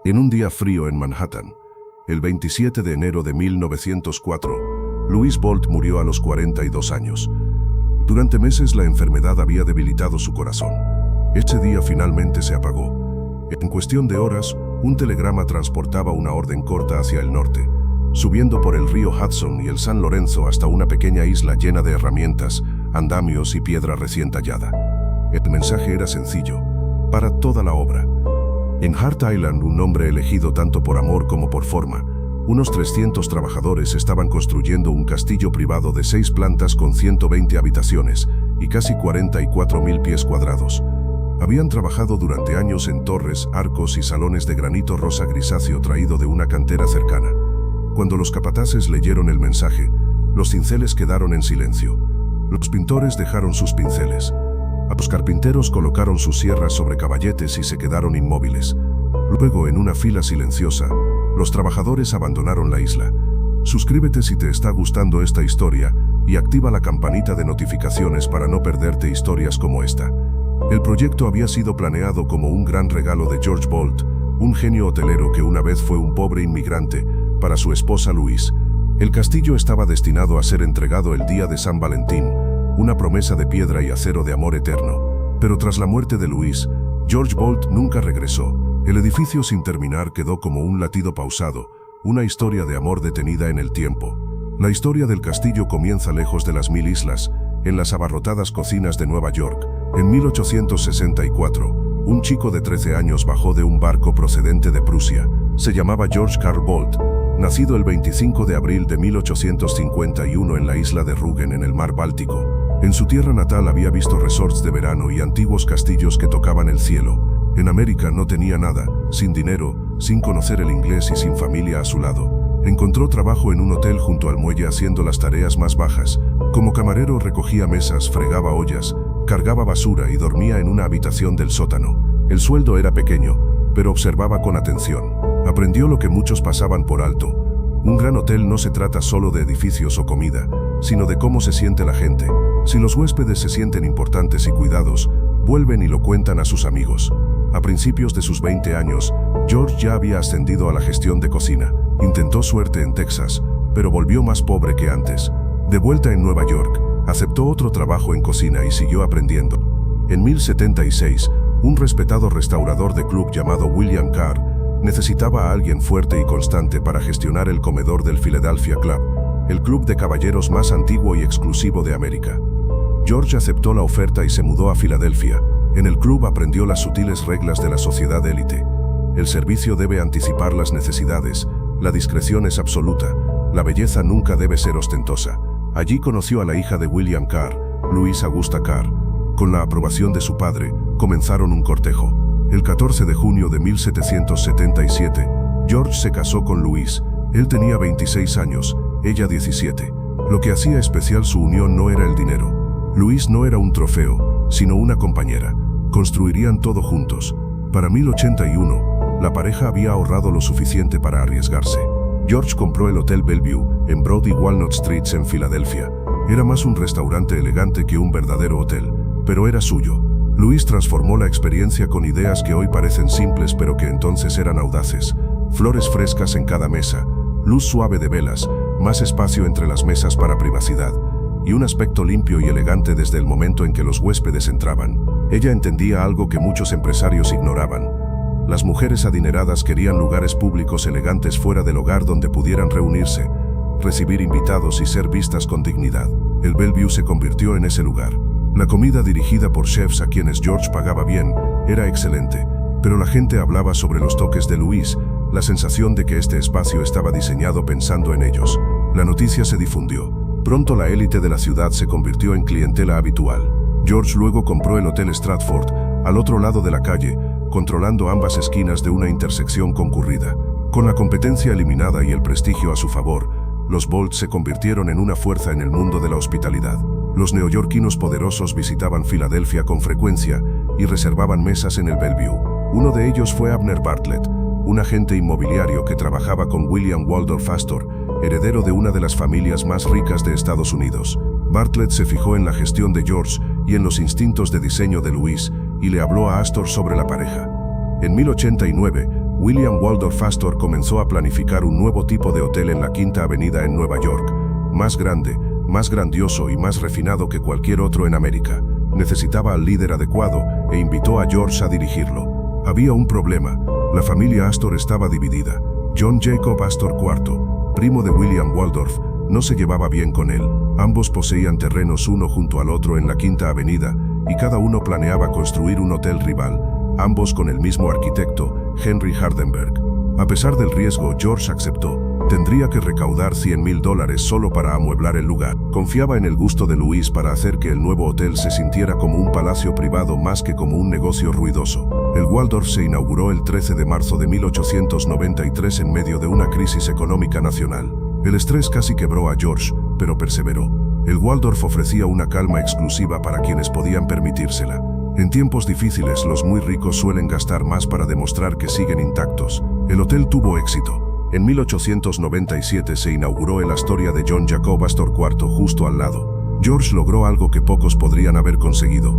En un día frío en Manhattan, el 27 de enero de 1904, Louise Bolt murió a los 42 años. Durante meses la enfermedad había debilitado su corazón. Ese día finalmente se apagó. En cuestión de horas, un telegrama transportaba una orden corta hacia el norte, subiendo por el río Hudson y el San Lorenzo hasta una pequeña isla llena de herramientas, andamios y piedra recién tallada. El mensaje era sencillo: para toda la obra. En Hart Island, un nombre elegido tanto por amor como por forma, unos 300 trabajadores estaban construyendo un castillo privado de 6 plantas con 120 habitaciones y casi 44.000 pies cuadrados. Habían trabajado durante años en torres, arcos y salones de granito rosa grisáceo traído de una cantera cercana. Cuando los capataces leyeron el mensaje, los cinceles quedaron en silencio. Los pintores dejaron sus pinceles. Los carpinteros colocaron sus sierras sobre caballetes y se quedaron inmóviles. Luego, en una fila silenciosa, los trabajadores abandonaron la isla. Suscríbete si te está gustando esta historia y activa la campanita de notificaciones para no perderte historias como esta. El proyecto había sido planeado como un gran regalo de George Bolt, un genio hotelero que una vez fue un pobre inmigrante, para su esposa Louise. El castillo estaba destinado a ser entregado el día de San Valentín, una promesa de piedra y acero de amor eterno. Pero tras la muerte de Louise, George Bolt nunca regresó. El edificio sin terminar quedó como un latido pausado, una historia de amor detenida en el tiempo. La historia del castillo comienza lejos de las 1000 islas, en las abarrotadas cocinas de Nueva York. En 1864, un chico de 13 años bajó de un barco procedente de Prusia. Se llamaba George Karl Bolt, nacido el 25 de abril de 1851 en la isla de Rügen en el mar Báltico. En su tierra natal había visto resorts de verano y antiguos castillos que tocaban el cielo. En América no tenía nada, sin dinero, sin conocer el inglés y sin familia a su lado. Encontró trabajo en un hotel junto al muelle haciendo las tareas más bajas. Como camarero recogía mesas, fregaba ollas, cargaba basura y dormía en una habitación del sótano. El sueldo era pequeño, pero observaba con atención. Aprendió lo que muchos pasaban por alto. Un gran hotel no se trata solo de edificios o comida, sino de cómo se siente la gente. Si los huéspedes se sienten importantes y cuidados, vuelven y lo cuentan a sus amigos. A principios de sus 20 años, George ya había ascendido a la gestión de cocina. Intentó suerte en Texas, pero volvió más pobre que antes. De vuelta en Nueva York, aceptó otro trabajo en cocina y siguió aprendiendo. En 1076, un respetado restaurador de club llamado William Carr necesitaba a alguien fuerte y constante para gestionar el comedor del Philadelphia Club, el club de caballeros más antiguo y exclusivo de América. George aceptó la oferta y se mudó a Filadelfia. En el club aprendió las sutiles reglas de la sociedad élite. El servicio debe anticipar las necesidades, la discreción es absoluta, la belleza nunca debe ser ostentosa. Allí conoció a la hija de William Carr, Louise Augusta Carr. Con la aprobación de su padre, comenzaron un cortejo. El 14 de junio de 1777, George se casó con Louise. Él tenía 26 años, ella 17. Lo que hacía especial su unión no era el dinero. Louise no era un trofeo, sino una compañera. Construirían todo juntos. Para 1081, la pareja había ahorrado lo suficiente para arriesgarse. George compró el Hotel Bellevue, en Broad y Walnut Streets en Filadelfia. Era más un restaurante elegante que un verdadero hotel, pero era suyo. Louise transformó la experiencia con ideas que hoy parecen simples pero que entonces eran audaces. Flores frescas en cada mesa, luz suave de velas, más espacio entre las mesas para privacidad, y un aspecto limpio y elegante desde el momento en que los huéspedes entraban. Ella entendía algo que muchos empresarios ignoraban. Las mujeres adineradas querían lugares públicos elegantes fuera del hogar donde pudieran reunirse, recibir invitados y ser vistas con dignidad. El Bellevue se convirtió en ese lugar. La comida, dirigida por chefs a quienes George pagaba bien, era excelente, pero la gente hablaba sobre los toques de Louise, la sensación de que este espacio estaba diseñado pensando en ellos. La noticia se difundió. Pronto la élite de la ciudad se convirtió en clientela habitual. George luego compró el Hotel Stratford, al otro lado de la calle, controlando ambas esquinas de una intersección concurrida. Con la competencia eliminada y el prestigio a su favor, los Bolt se convirtieron en una fuerza en el mundo de la hospitalidad. Los neoyorquinos poderosos visitaban Filadelfia con frecuencia y reservaban mesas en el Bellevue. Uno de ellos fue Abner Bartlett, un agente inmobiliario que trabajaba con William Waldorf Astor, heredero de una de las familias más ricas de Estados Unidos. Bartlett se fijó en la gestión de George y en los instintos de diseño de Louise y le habló a Astor sobre la pareja. En 1089, William Waldorf Astor comenzó a planificar un nuevo tipo de hotel en la Quinta Avenida en Nueva York, más grande, más grandioso y más refinado que cualquier otro en América. Necesitaba al líder adecuado e invitó a George a dirigirlo. Había un problema. La familia Astor estaba dividida. John Jacob Astor IV, primo de William Waldorf, no se llevaba bien con él. Ambos poseían terrenos uno junto al otro en la Quinta Avenida y cada uno planeaba construir un hotel rival, ambos con el mismo arquitecto, Henry Hardenberg. A pesar del riesgo, George aceptó. Tendría que recaudar $100,000 solo para amueblar el lugar. Confiaba en el gusto de Louis para hacer que el nuevo hotel se sintiera como un palacio privado más que como un negocio ruidoso. El Waldorf se inauguró el 13 de marzo de 1893 en medio de una crisis económica nacional. El estrés casi quebró a George, pero perseveró. El Waldorf ofrecía una calma exclusiva para quienes podían permitírsela. En tiempos difíciles, los muy ricos suelen gastar más para demostrar que siguen intactos. El hotel tuvo éxito. En 1897 se inauguró el Astoria de John Jacob Astor IV justo al lado. George logró algo que pocos podrían haber conseguido.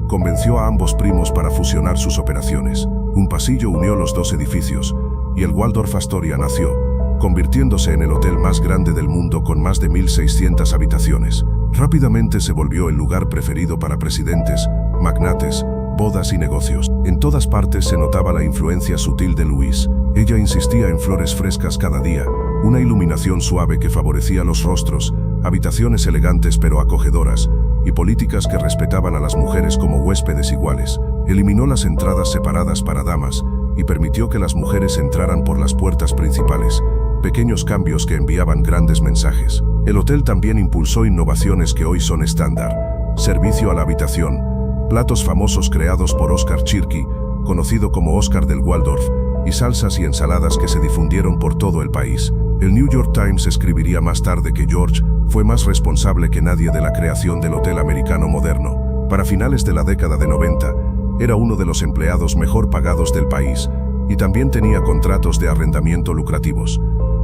Convenció a ambos primos para fusionar sus operaciones. Un pasillo unió los dos edificios, y el Waldorf Astoria nació, convirtiéndose en el hotel más grande del mundo con más de 1,600 habitaciones. Rápidamente se volvió el lugar preferido para presidentes, magnates, bodas y negocios. En todas partes se notaba la influencia sutil de Louis. Ella insistía en flores frescas cada día, una iluminación suave que favorecía los rostros, habitaciones elegantes pero acogedoras, y políticas que respetaban a las mujeres como huéspedes iguales. Eliminó las entradas separadas para damas y permitió que las mujeres entraran por las puertas principales, pequeños cambios que enviaban grandes mensajes. El hotel también impulsó innovaciones que hoy son estándar. Servicio a la habitación, platos famosos creados por Oscar Chirky, conocido como Oscar del Waldorf, y salsas y ensaladas que se difundieron por todo el país. El New York Times escribiría más tarde que George fue más responsable que nadie de la creación del hotel americano moderno. Para finales de la década de 90, era uno de los empleados mejor pagados del país y también tenía contratos de arrendamiento lucrativos.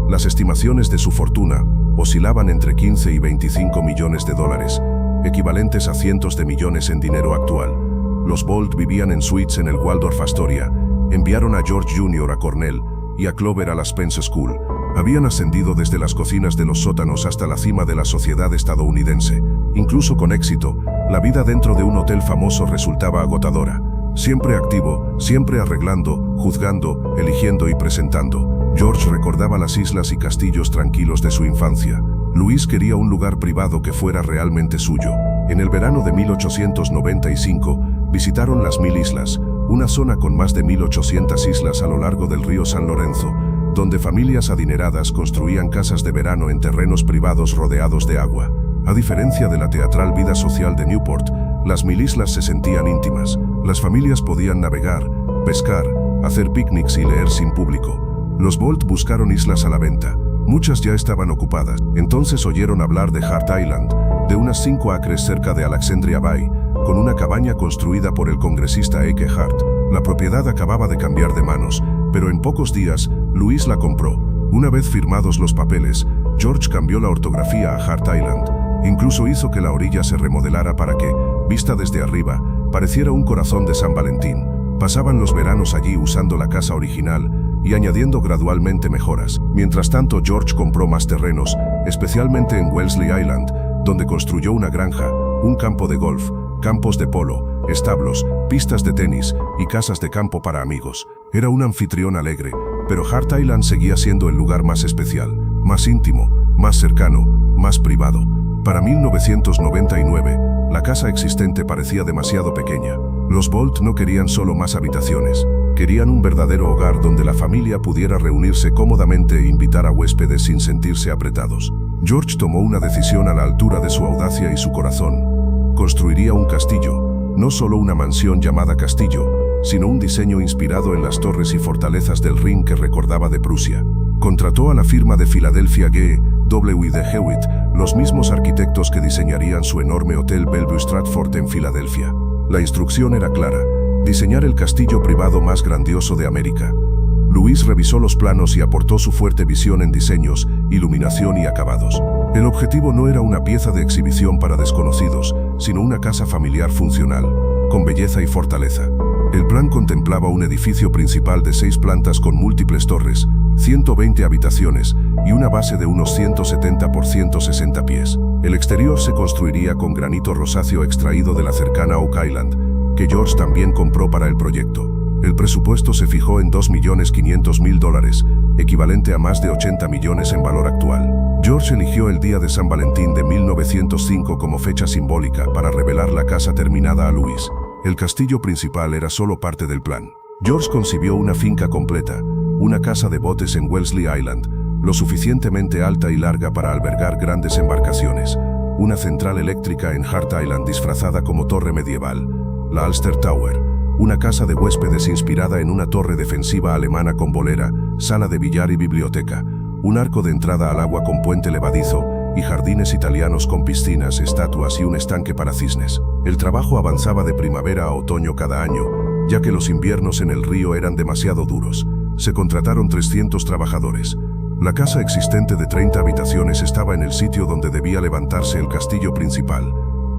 Las estimaciones de su fortuna oscilaban entre 15 y 25 millones de dólares, equivalentes a cientos de millones en dinero actual. Los Bolt vivían en suites en el Waldorf Astoria, enviaron a George Jr. a Cornell y a Clover a la Spence School. Habían ascendido desde las cocinas de los sótanos hasta la cima de la sociedad estadounidense. Incluso con éxito, la vida dentro de un hotel famoso resultaba agotadora. Siempre activo, siempre arreglando, juzgando, eligiendo y presentando. George recordaba las islas y castillos tranquilos de su infancia. Louis quería un lugar privado que fuera realmente suyo. En el verano de 1895, visitaron las 1000 Islas, una zona con más de 1,800 islas a lo largo del río San Lorenzo, donde familias adineradas construían casas de verano en terrenos privados rodeados de agua. A diferencia de la teatral vida social de Newport, las 1000 Islas se sentían íntimas. Las familias podían navegar, pescar, hacer picnics y leer sin público. Los Bolt buscaron islas a la venta. Muchas ya estaban ocupadas. Entonces oyeron hablar de Hart Island, de unas 5 acres cerca de Alexandria Bay, con una cabaña construida por el congresista Ike Hart. La propiedad acababa de cambiar de manos, pero en pocos días, Louis la compró. Una vez firmados los papeles, George cambió la ortografía a Hart Island. Incluso hizo que la orilla se remodelara para que, vista desde arriba, pareciera un corazón de San Valentín. Pasaban los veranos allí usando la casa original y añadiendo gradualmente mejoras. Mientras tanto, George compró más terrenos, especialmente en Wellesley Island, donde construyó una granja, un campo de golf, campos de polo, establos, pistas de tenis y casas de campo para amigos. Era un anfitrión alegre, pero Hart Island seguía siendo el lugar más especial, más íntimo, más cercano, más privado. Para 1999, la casa existente parecía demasiado pequeña. Los Bolt no querían solo más habitaciones, querían un verdadero hogar donde la familia pudiera reunirse cómodamente e invitar a huéspedes sin sentirse apretados. George tomó una decisión a la altura de su audacia y su corazón. Construiría un castillo, no solo una mansión llamada castillo, sino un diseño inspirado en las torres y fortalezas del Rin que recordaba de Prusia. Contrató a la firma de Filadelfia G. W. de Hewitt, los mismos arquitectos que diseñarían su enorme hotel Bellevue Stratford en Filadelfia. La instrucción era clara: diseñar el castillo privado más grandioso de América. Louis revisó los planos y aportó su fuerte visión en diseños, iluminación y acabados. El objetivo no era una pieza de exhibición para desconocidos, sino una casa familiar funcional, con belleza y fortaleza. El plan contemplaba un edificio principal de 6 plantas con múltiples torres, 120 habitaciones y una base de unos 170 por 160 pies. El exterior se construiría con granito rosáceo extraído de la cercana Oak Island, que George también compró para el proyecto. El presupuesto se fijó en $2.500.000, equivalente a más de 80 millones en valor actual. George eligió el día de San Valentín de 1905 como fecha simbólica para revelar la casa terminada a Louis. El castillo principal era solo parte del plan. George concibió una finca completa, una casa de botes en Wellesley Island, lo suficientemente alta y larga para albergar grandes embarcaciones, una central eléctrica en Hart Island disfrazada como torre medieval, la Ulster Tower, una casa de huéspedes inspirada en una torre defensiva alemana con bolera, sala de billar y biblioteca, un arco de entrada al agua con puente levadizo y jardines italianos con piscinas, estatuas y un estanque para cisnes. El trabajo avanzaba de primavera a otoño cada año, ya que los inviernos en el río eran demasiado duros. Se contrataron 300 trabajadores. La casa existente de 30 habitaciones estaba en el sitio donde debía levantarse el castillo principal,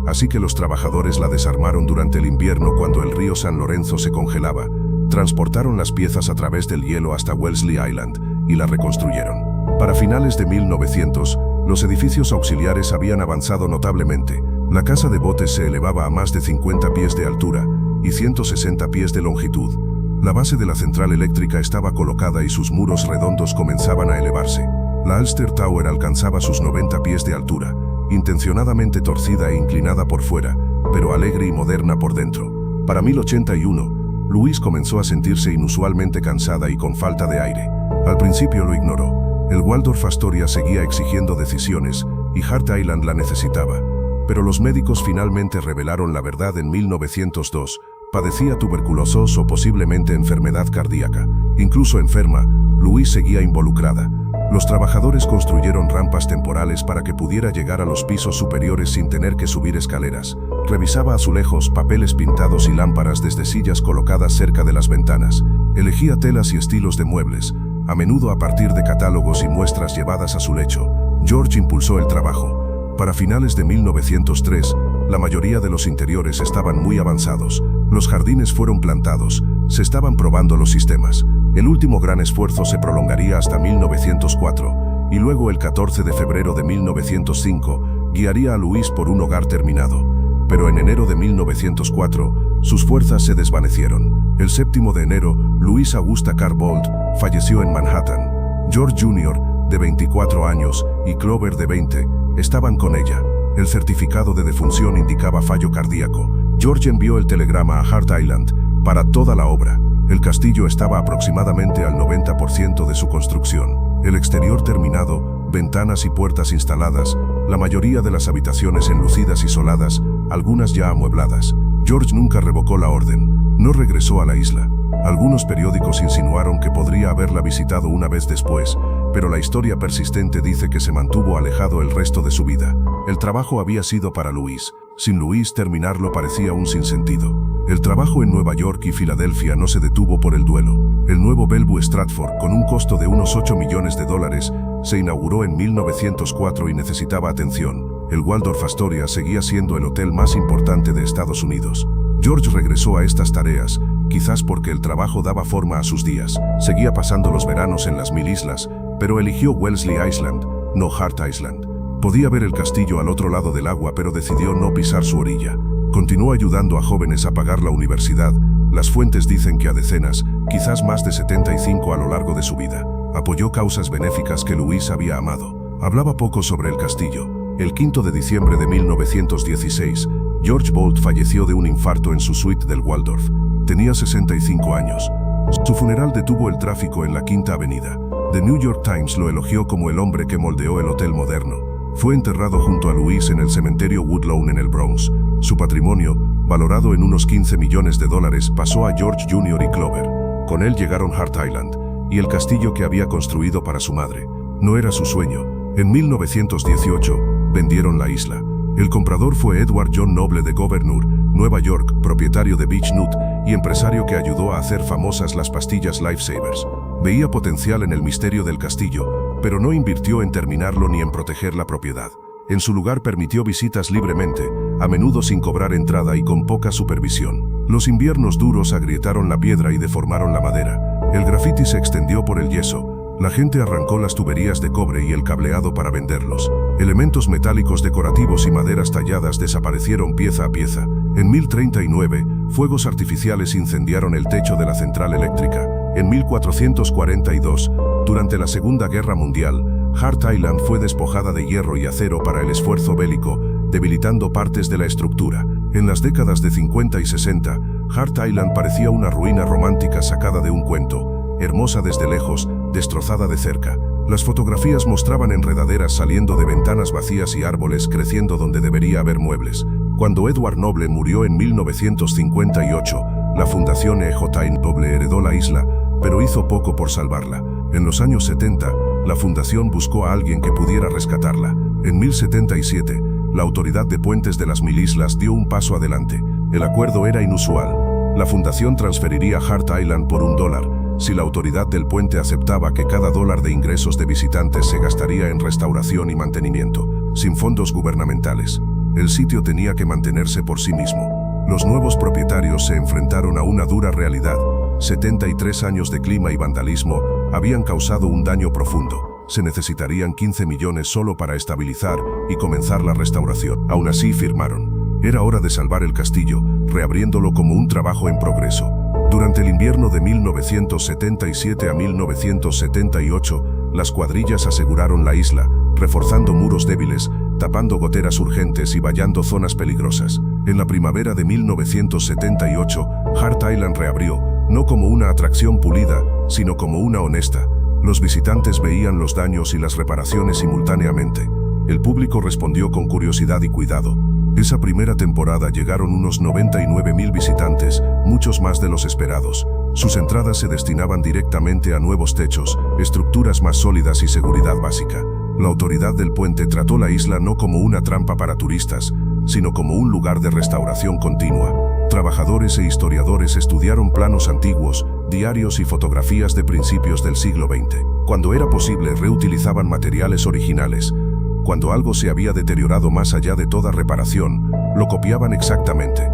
así que los trabajadores la desarmaron durante el invierno cuando el río San Lorenzo se congelaba, transportaron las piezas a través del hielo hasta Wellesley Island y la reconstruyeron. Para finales de 1900, los edificios auxiliares habían avanzado notablemente. La casa de botes se elevaba a más de 50 pies de altura y 160 pies de longitud. La base de la central eléctrica estaba colocada y sus muros redondos comenzaban a elevarse. La Ulster Tower alcanzaba sus 90 pies de altura, intencionadamente torcida e inclinada por fuera, pero alegre y moderna por dentro. Para 1081, Louise comenzó a sentirse inusualmente cansada y con falta de aire. Al principio lo ignoró. El Waldorf Astoria seguía exigiendo decisiones y Hart Island la necesitaba. Pero los médicos finalmente revelaron la verdad en 1902. Padecía tuberculosis o posiblemente enfermedad cardíaca. Incluso enferma, Louise seguía involucrada. Los trabajadores construyeron rampas temporales para que pudiera llegar a los pisos superiores sin tener que subir escaleras. Revisaba azulejos, papeles pintados y lámparas desde sillas colocadas cerca de las ventanas. Elegía telas y estilos de muebles, a menudo a partir de catálogos y muestras llevadas a su lecho. George impulsó el trabajo. Para finales de 1903, la mayoría de los interiores estaban muy avanzados. Los jardines fueron plantados, se estaban probando los sistemas. El último gran esfuerzo se prolongaría hasta 1904, y luego el 14 de febrero de 1905, guiaría a Louise por un hogar terminado. Pero en enero de 1904, sus fuerzas se desvanecieron. El 7 de enero, Louise Augusta Carr-Boldt falleció en Manhattan. George Jr., de 24 años, y Clover, de 20, estaban con ella. El certificado de defunción indicaba fallo cardíaco. George envió el telegrama a Hart Island para toda la obra. El castillo estaba aproximadamente al 90% de su construcción. El exterior terminado, ventanas y puertas instaladas, la mayoría de las habitaciones enlucidas y soladas, algunas ya amuebladas. George nunca revocó la orden. No regresó a la isla. Algunos periódicos insinuaron que podría haberla visitado una vez después, pero la historia persistente dice que se mantuvo alejado el resto de su vida. El trabajo había sido para Louise. Sin Louise, terminarlo parecía un sinsentido. El trabajo en Nueva York y Filadelfia no se detuvo por el duelo. El nuevo Bellevue Stratford, con un costo de unos $8 millones, se inauguró en 1904 y necesitaba atención. El Waldorf Astoria seguía siendo el hotel más importante de Estados Unidos. George regresó a estas tareas, quizás porque el trabajo daba forma a sus días. Seguía pasando los veranos en las 1000 islas, pero eligió Wellesley Island, no Hart Island. Podía ver el castillo al otro lado del agua, pero decidió no pisar su orilla. Continuó ayudando a jóvenes a pagar la universidad. Las fuentes dicen que a decenas, quizás más de 75 a lo largo de su vida. Apoyó causas benéficas que Louise había amado. Hablaba poco sobre el castillo. El 5 de diciembre de 1916, George Boldt falleció de un infarto en su suite del Waldorf. Tenía 65 años. Su funeral detuvo el tráfico en la Quinta Avenida. The New York Times lo elogió como el hombre que moldeó el hotel moderno. Fue enterrado junto a Louise en el cementerio Woodlawn en el Bronx. Su patrimonio, valorado en unos $15 millones, pasó a George Jr. y Clover. Con él llegaron Hart Island y el castillo que había construido para su madre. No era su sueño. En 1918, vendieron la isla. El comprador fue Edward John Noble de Gouverneur, Nueva York, propietario de Beach Nut y empresario que ayudó a hacer famosas las pastillas Lifesavers. Veía potencial en el misterio del castillo, pero no invirtió en terminarlo ni en proteger la propiedad. En su lugar permitió visitas libremente, a menudo sin cobrar entrada y con poca supervisión. Los inviernos duros agrietaron la piedra y deformaron la madera. El grafiti se extendió por el yeso. La gente arrancó las tuberías de cobre y el cableado para venderlos. Elementos metálicos decorativos y maderas talladas desaparecieron pieza a pieza. En 1039, fuegos artificiales incendiaron el techo de la central eléctrica. En 1442, durante la Segunda Guerra Mundial, Hart Island fue despojada de hierro y acero para el esfuerzo bélico, debilitando partes de la estructura. En las décadas de 50 y 60, Hart Island parecía una ruina romántica sacada de un cuento, hermosa desde lejos, destrozada de cerca. Las fotografías mostraban enredaderas saliendo de ventanas vacías y árboles creciendo donde debería haber muebles. Cuando Edward Noble murió en 1958, la Fundación E.J. Noble heredó la isla, pero hizo poco por salvarla. En los años 70, la fundación buscó a alguien que pudiera rescatarla. En 1077, la Autoridad de Puentes de las Mil Islas dio un paso adelante. El acuerdo era inusual. La fundación transferiría Hart Island por $1, si la autoridad del puente aceptaba que cada $1 de ingresos de visitantes se gastaría en restauración y mantenimiento, sin fondos gubernamentales. El sitio tenía que mantenerse por sí mismo. Los nuevos propietarios se enfrentaron a una dura realidad. 73 años de clima y vandalismo habían causado un daño profundo. Se necesitarían 15 millones solo para estabilizar y comenzar la restauración. Aún así firmaron. Era hora de salvar el castillo, reabriéndolo como un trabajo en progreso. Durante el invierno de 1977 a 1978, las cuadrillas aseguraron la isla, reforzando muros débiles, tapando goteras urgentes y vallando zonas peligrosas. En la primavera de 1978, Hart Island reabrió, no como una atracción pulida, sino como una honesta. Los visitantes veían los daños y las reparaciones simultáneamente. El público respondió con curiosidad y cuidado. Esa primera temporada llegaron unos 99.000 visitantes, muchos más de los esperados. Sus entradas se destinaban directamente a nuevos techos, estructuras más sólidas y seguridad básica. La autoridad del puente trató la isla no como una trampa para turistas, sino como un lugar de restauración continua. Trabajadores e historiadores estudiaron planos antiguos, diarios y fotografías de principios del siglo XX. Cuando era posible, reutilizaban materiales originales. Cuando algo se había deteriorado más allá de toda reparación, lo copiaban exactamente.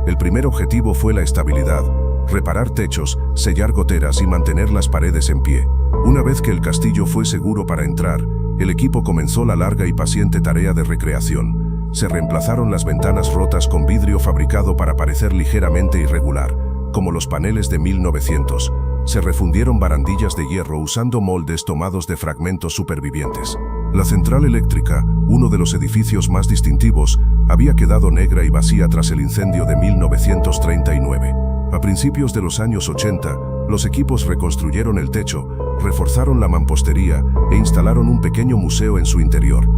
El primer objetivo fue la estabilidad, reparar techos, sellar goteras y mantener las paredes en pie. Una vez que el castillo fue seguro para entrar, el equipo comenzó la larga y paciente tarea de recreación. Se reemplazaron las ventanas rotas con vidrio fabricado para parecer ligeramente irregular, como los paneles de 1900. Se refundieron barandillas de hierro usando moldes tomados de fragmentos supervivientes. La central eléctrica, uno de los edificios más distintivos, había quedado negra y vacía tras el incendio de 1939. A principios de los años 80, los equipos reconstruyeron el techo, reforzaron la mampostería e instalaron un pequeño museo en su interior.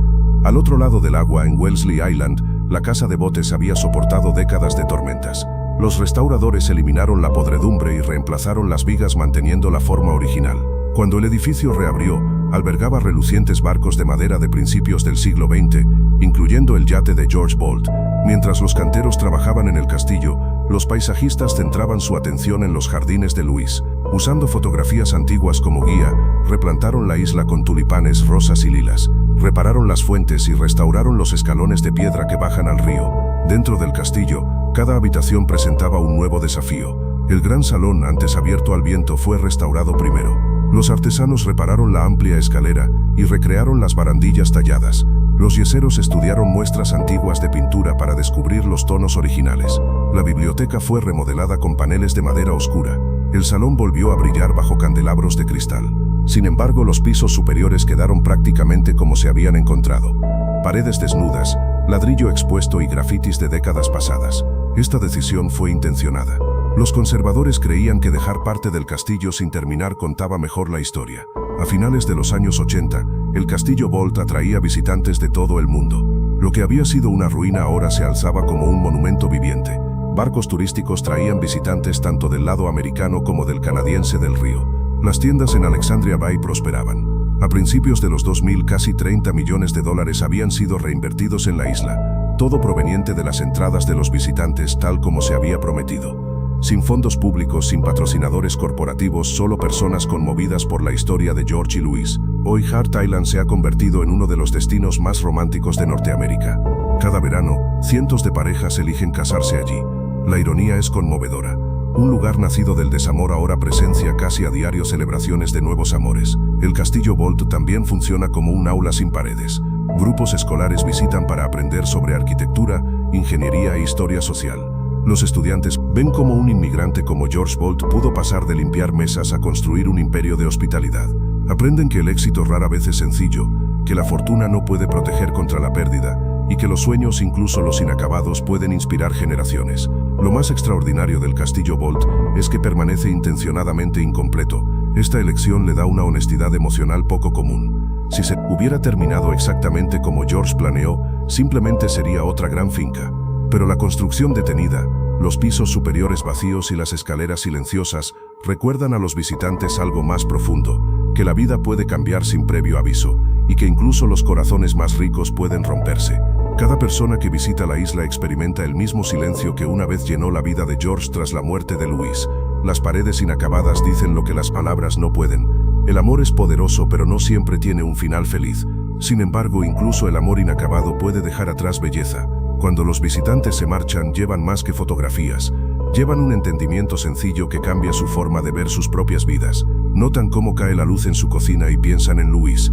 Al otro lado del agua, en Wellesley Island, la casa de botes había soportado décadas de tormentas. Los restauradores eliminaron la podredumbre y reemplazaron las vigas manteniendo la forma original. Cuando el edificio reabrió, albergaba relucientes barcos de madera de principios del siglo XX, incluyendo el yate de George Bolt. Mientras los canteros trabajaban en el castillo, los paisajistas centraban su atención en los jardines de Luis. Usando fotografías antiguas como guía, replantaron la isla con tulipanes rosas y lilas. Repararon las fuentes y restauraron los escalones de piedra que bajan al río. Dentro del castillo, cada habitación presentaba un nuevo desafío. El gran salón, antes abierto al viento, fue restaurado primero. Los artesanos repararon la amplia escalera y recrearon las barandillas talladas. Los yeseros estudiaron muestras antiguas de pintura para descubrir los tonos originales. La biblioteca fue remodelada con paneles de madera oscura. El salón volvió a brillar bajo candelabros de cristal. Sin embargo, los pisos superiores quedaron prácticamente como se habían encontrado. Paredes desnudas, ladrillo expuesto y grafitis de décadas pasadas. Esta decisión fue intencionada. Los conservadores creían que dejar parte del castillo sin terminar contaba mejor la historia. A finales de los años 80, el castillo Bolt atraía visitantes de todo el mundo. Lo que había sido una ruina ahora se alzaba como un monumento viviente. Barcos turísticos traían visitantes tanto del lado americano como del canadiense del río. Las tiendas en Alexandria Bay prosperaban. A principios de los 2000, casi $30 millones habían sido reinvertidos en la isla, todo proveniente de las entradas de los visitantes tal como se había prometido. Sin fondos públicos, sin patrocinadores corporativos, solo personas conmovidas por la historia de George y Louise. Hoy Hart Island se ha convertido en uno de los destinos más románticos de Norteamérica. Cada verano, cientos de parejas eligen casarse allí. La ironía es conmovedora. Un lugar nacido del desamor ahora presencia casi a diario celebraciones de nuevos amores. El Castillo Bolt también funciona como un aula sin paredes. Grupos escolares visitan para aprender sobre arquitectura, ingeniería e historia social. Los estudiantes ven cómo un inmigrante como George Bolt pudo pasar de limpiar mesas a construir un imperio de hospitalidad. Aprenden que el éxito rara vez es sencillo, que la fortuna no puede proteger contra la pérdida, y que los sueños, incluso los inacabados, pueden inspirar generaciones. Lo más extraordinario del Castillo Bolt es que permanece intencionadamente incompleto. Esta elección le da una honestidad emocional poco común. Si se hubiera terminado exactamente como George planeó, simplemente sería otra gran finca. Pero la construcción detenida, los pisos superiores vacíos y las escaleras silenciosas recuerdan a los visitantes algo más profundo, que la vida puede cambiar sin previo aviso, y que incluso los corazones más ricos pueden romperse. Cada persona que visita la isla experimenta el mismo silencio que una vez llenó la vida de George tras la muerte de Louise. Las paredes inacabadas dicen lo que las palabras no pueden. El amor es poderoso, pero no siempre tiene un final feliz. Sin embargo, incluso el amor inacabado puede dejar atrás belleza. Cuando los visitantes se marchan, llevan más que fotografías. Llevan un entendimiento sencillo que cambia su forma de ver sus propias vidas. Notan cómo cae la luz en su cocina y piensan en Louise.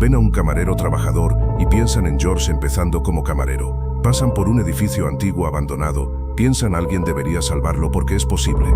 Ven a un camarero trabajador y piensan en George empezando como camarero. Pasan por un edificio antiguo abandonado, piensan alguien debería salvarlo porque es posible.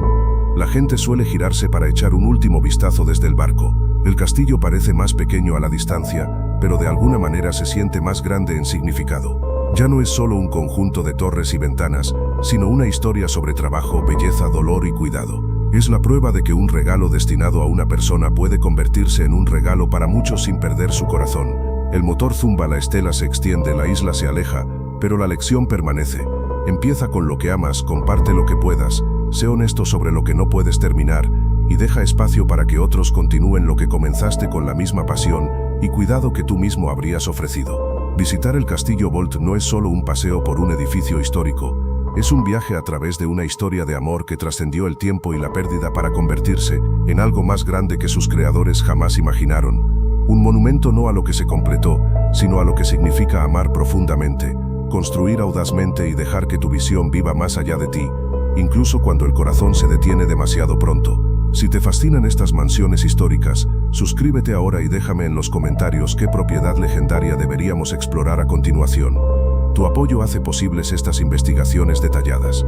La gente suele girarse para echar un último vistazo desde el barco. El castillo parece más pequeño a la distancia, pero de alguna manera se siente más grande en significado. Ya no es solo un conjunto de torres y ventanas, sino una historia sobre trabajo, belleza, dolor y cuidado. Es la prueba de que un regalo destinado a una persona puede convertirse en un regalo para muchos sin perder su corazón. El motor zumba, la estela se extiende, la isla se aleja, pero la lección permanece. Empieza con lo que amas, comparte lo que puedas, sé honesto sobre lo que no puedes terminar, y deja espacio para que otros continúen lo que comenzaste con la misma pasión y cuidado que tú mismo habrías ofrecido. Visitar el Castillo Bolt no es solo un paseo por un edificio histórico, es un viaje a través de una historia de amor que trascendió el tiempo y la pérdida para convertirse en algo más grande que sus creadores jamás imaginaron. Un monumento no a lo que se completó, sino a lo que significa amar profundamente, construir audazmente y dejar que tu visión viva más allá de ti, incluso cuando el corazón se detiene demasiado pronto. Si te fascinan estas mansiones históricas, suscríbete ahora y déjame en los comentarios qué propiedad legendaria deberíamos explorar a continuación. Tu apoyo hace posibles estas investigaciones detalladas.